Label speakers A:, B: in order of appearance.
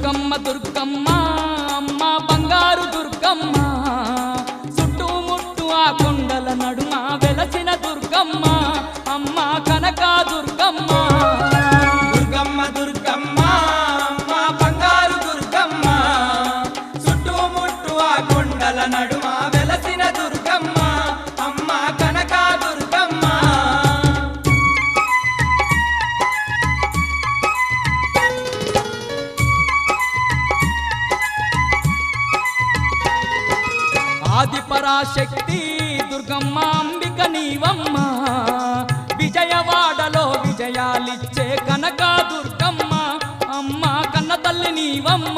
A: దుర్గమ్మ దుర్గమ్మ అమ్మ బంగారు దుర్గమ్మ చుట్టుముట్టు ఆ కొండల నడుమ వెలసిన దుర్గమ్మ అమ్మ కనక దుర్గమ్మ
B: దుర్గమ్మ దుర్గమ్మ అమ్మ బంగారు దుర్గమ్మ చుట్టుముట్టు ఆ కొండల నడుమ వెలసిన దుర్గమ్మ అమ్మ కనక దుర్గమ్మ
A: ఆదిపరాశక్తి దుర్గమ్మ అంబిక నీవమ్మ విజయవాడలో విజయాలిచ్చే కనక దుర్గమ్మ అమ్మ కన్న తల్లి నీవమ్మ